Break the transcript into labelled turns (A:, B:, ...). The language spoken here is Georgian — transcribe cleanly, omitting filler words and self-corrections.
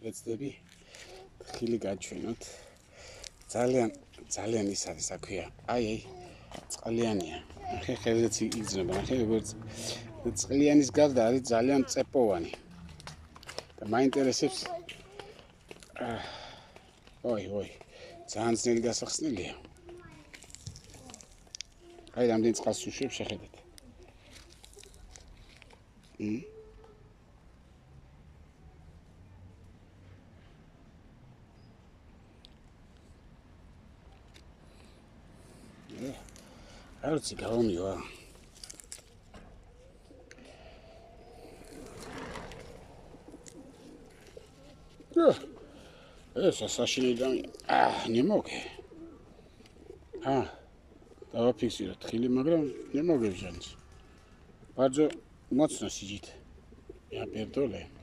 A: ვეცდები ხილი გაჩვენოთ. ძალიან ის არის, რა ქვია. აი, წყლიანია. ახლა ხელზეც იგრძნობა, ახლა როგორც წყლიანის გარდა არის ძალიან წეპოვანი. და მაინტერესებს ой, ძალიან ძნელი გასახსნელია. აი, რამდენი წყალს უშვებს, შეხედეთ. არ ვიცი, გავამივა. ეს საშინელი не mogę. დავაფიქსიროთ ხილი, მაგრამ не mogę wziąć. Bardzo mocno siedzит. Ja pierdolę.